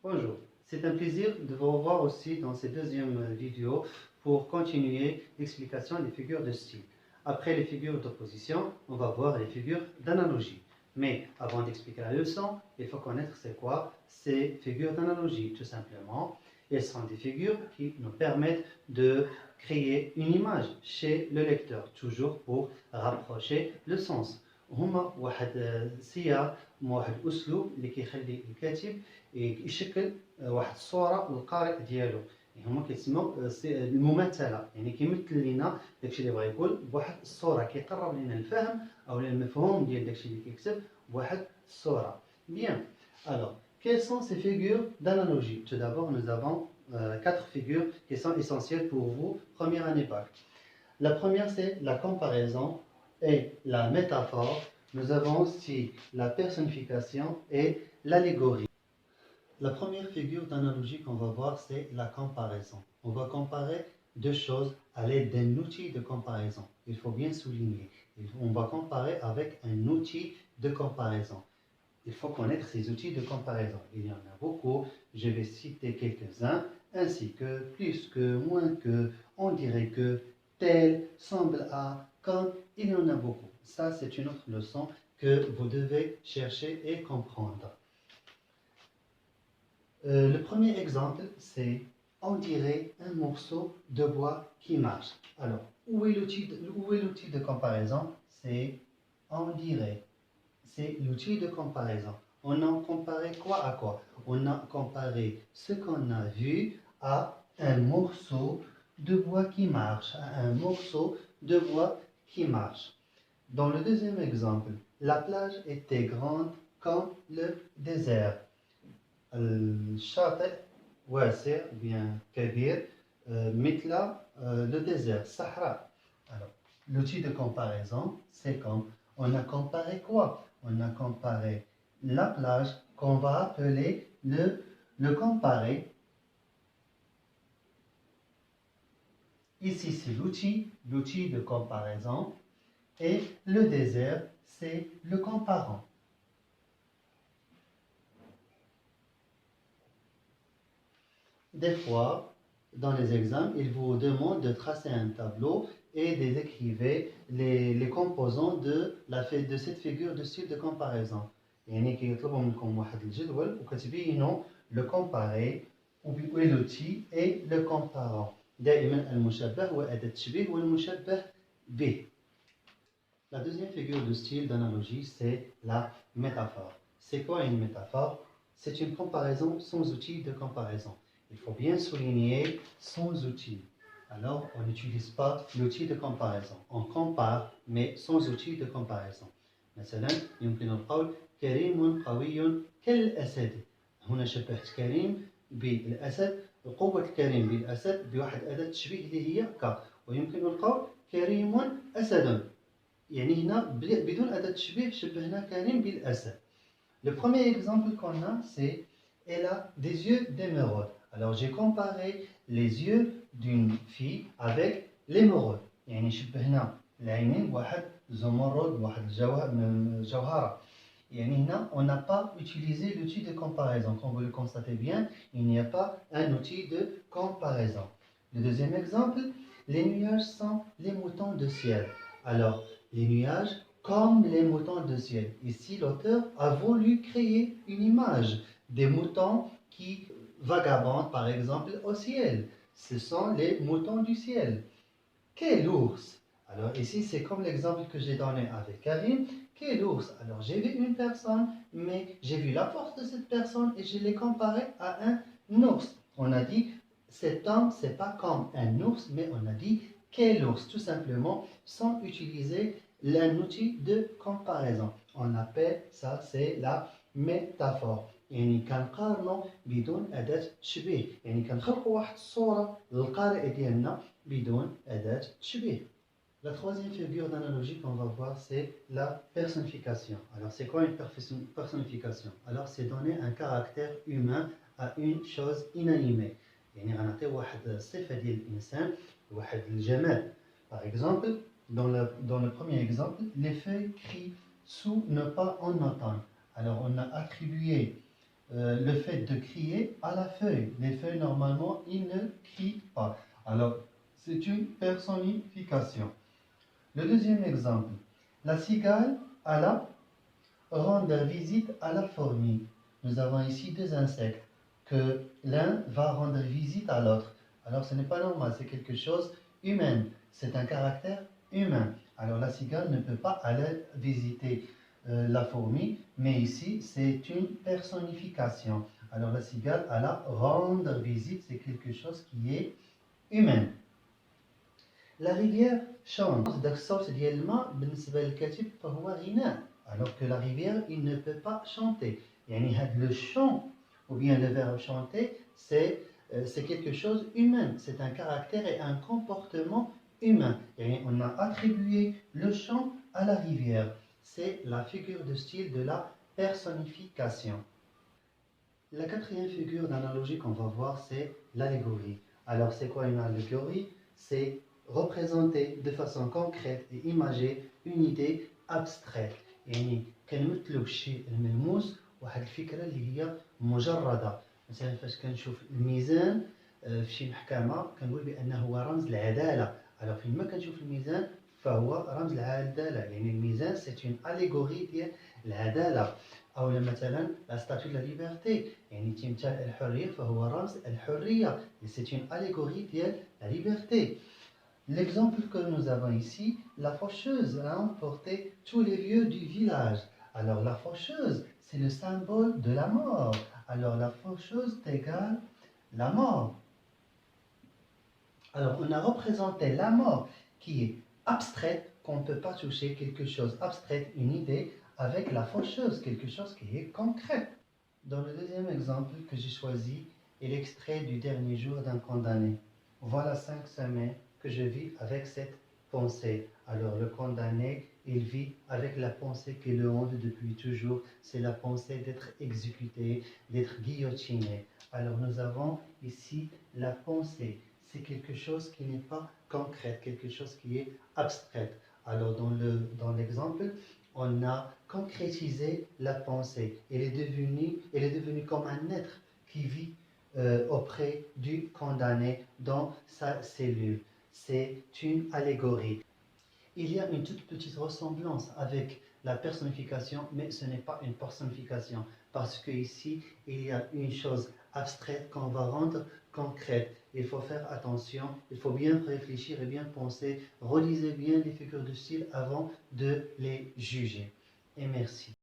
Bonjour, c'est un plaisir de vous revoir aussi dans cette deuxième vidéo pour continuer l'explication des figures de style. Après les figures d'opposition, on va voir les figures d'analogie. Mais avant d'expliquer la leçon, il faut connaître c'est quoi ces figures d'analogie. Tout simplement, elles sont des figures qui nous permettent de créer une image chez le lecteur, toujours pour rapprocher le sens. هما واحد سياق واحد اسلوب اللي كيخلي الكاتب يشكل واحد الصوره للقارئ ديالو. هما كيتسموا المماثله، يعني كيمثل لنا داكشي اللي بغا يقول بواحد الصوره، كيقرب لنا الفهم او المفهوم ديال داكشي اللي كيكتب بواحد الصوره. Bien. Alors, quelles sont ces figures d'analogie? Tout d'abord, nous avons 4 figures qui sont essentielles pour vous, première année bac. La première, c'est la comparaison et la métaphore. Nous avons aussi la personnification et l'allégorie. La première figure d'analogie qu'on va voir, c'est la comparaison. On va comparer deux choses à l'aide d'un outil de comparaison. Il faut bien souligner. On va comparer avec un outil de comparaison. Il faut connaître ces outils de comparaison. Il y en a beaucoup. Je vais citer quelques-uns, ainsi que, plus que, moins que, on dirait que, tel, semble à, comme, il y en a beaucoup. Ça, c'est une autre leçon que vous devez chercher et comprendre. Le premier exemple, c'est on dirait un morceau de bois qui marche. Alors, où est l'outil de comparaison? C'est on dirait. C'est l'outil de comparaison. On a comparé quoi à quoi? On a comparé ce qu'on a vu à un morceau de bois qui marche, à un morceau de bois qui marche. Dans le deuxième exemple, la plage était grande comme le désert. الشاطئ واسع bien كبير مثل le désert, Sahara. Alors, l'outil de comparaison, c'est comme on a comparé quoi? On a comparé la plage qu'on va appeler le comparé. Ici, c'est l'outil de comparaison. Et le désert, c'est le comparant. Des fois, dans les examens, ils vous demandent de tracer un tableau et de décrire les composants de cette figure de style de comparaison. يعني كيطلبوا منكم واحد الجدول وكتبينوا le comparé ou l'outil et le comparant. دائما المشبه هو أداة تشبيه والمشبه به. La deuxième figure de style d'analogie, c'est la métaphore. C'est quoi une métaphore? C'est une comparaison sans outil de comparaison. Il faut bien souligner sans outil. Alors, on n'utilise pas l'outil de comparaison. On compare, mais sans outil de comparaison. مثلا يمكن القول كريم قوي كالأسد. هنا شبهت كريم بالأسد، وقوة الكريم بالأسد بواحد أداة تشبيه اللي هي ك. ويمكن القول كريم أسد. يعني هنا بدون أداة تشبيه شبهنا كريم بالأسد. Le premier exemple qu'on a, c'est elle a des yeux d'émeraude. Alors j'ai comparé les yeux d'une fille avec l'émeraude. يعني شبهنا العينين بواحد زمرد بواحد جوهرة. يعني هنا on n'a pas utilisé l'outil de comparaison. Comme vous le constatez bien, il n'y a pas un outil de comparaison. Le deuxième exemple, les nuages sont les moutons de ciel. Alors les nuages comme les moutons de ciel. Ici, l'auteur a voulu créer une image des moutons qui vagabondent, par exemple, au ciel. Ce sont les moutons du ciel. Quel ours? Alors ici, c'est comme l'exemple que j'ai donné avec Karim. Quel ours? Alors j'ai vu une personne, mais j'ai vu la force de cette personne et je l'ai comparé à un ours. On a dit, cet homme, c'est pas comme un ours, mais on a dit quel ours, tout simplement, sans utiliser un outil de comparaison. On appelle ça, c'est la métaphore. يعني كنقارنوا بدون أداة تشبيه، يعني كنخلقوا واحد الصورة للقارئ ديالنا بدون أداة تشبيه. La troisième figure d'analogie qu'on va voir, c'est la personnification. Alors, c'est quoi une personnification? Alors, c'est donner un caractère humain à une chose inanimée. يعني غنعطيو واحد الصفة ديال الإنسان، واحد الجمال. Par exemple, dans le premier exemple, les feuilles crient sous ne pas en automne. Alors, on a attribué le fait de crier à la feuille. Les feuilles, normalement, ils ne crient pas. Alors, c'est une personnification. Le deuxième exemple, la cigale alla rendre visite à la fourmi. Nous avons ici deux insectes que l'un va rendre visite à l'autre. Alors ce n'est pas normal, c'est quelque chose humain. C'est un caractère humain. Alors la cigale ne peut pas aller visiter la fourmi, mais ici c'est une personnification. Alors la cigale alla rendre visite, c'est quelque chose qui est humain. La rivière chante. داك الصوت ديال الماء بالنسبة للكاتب فهو غناء. Alors que la rivière, il ne peut pas chanter. يعني le chant, ou bien le verbe chanter, c'est quelque chose humain. C'est un caractère et un comportement humain. يعني on a attribué le chant à la rivière. C'est la figure de style de la personnification. La quatrième figure d'analogie qu'on va voir, c'est l'allégorie. Alors, c'est quoi une allégorie? C'est représenter de façon concrète et imagée une idée abstraite. يعني كنمثلوا بالشيء الملموس واحد الفكرة اللي هي مجردة. مثلا فاش كنشوف الميزان في شي محكمة كنقول بأنه هو رمز العدالة. alors فيما كنشوف الميزان فهو رمز العدالة. يعني الميزان c'est une allégorie ديال العدالة. أو مثلا la statue de la liberté يعني تمثال الحرية فهو رمز الحرية. c'est une allégorie ديال la liberté. L'exemple que nous avons ici, la faucheuse a emporté tous les vieux du village. Alors la faucheuse, c'est le symbole de la mort. Alors la faucheuse égale la mort. Alors on a représenté la mort qui est abstraite, qu'on ne peut pas toucher, quelque chose abstrait, une idée, avec la faucheuse, quelque chose qui est concret. Dans le deuxième exemple que j'ai choisi est l'extrait du dernier jour d'un condamné. Voilà 5 semaines que je vis avec cette pensée. Alors le condamné, il vit avec la pensée qui le hante depuis toujours. C'est la pensée d'être exécuté, d'être guillotiné. Alors nous avons ici la pensée. C'est quelque chose qui n'est pas concret, quelque chose qui est abstrait. Alors dans l'exemple, on a concrétisé la pensée. Elle est devenue comme un être qui vit auprès du condamné dans sa cellule. C'est une allégorie. Il y a une toute petite ressemblance avec la personnification, mais ce n'est pas une personnification, parce qu'ici, il y a une chose abstraite qu'on va rendre concrète. Il faut faire attention, il faut bien réfléchir et bien penser, relisez bien les figures de style avant de les juger. Et merci.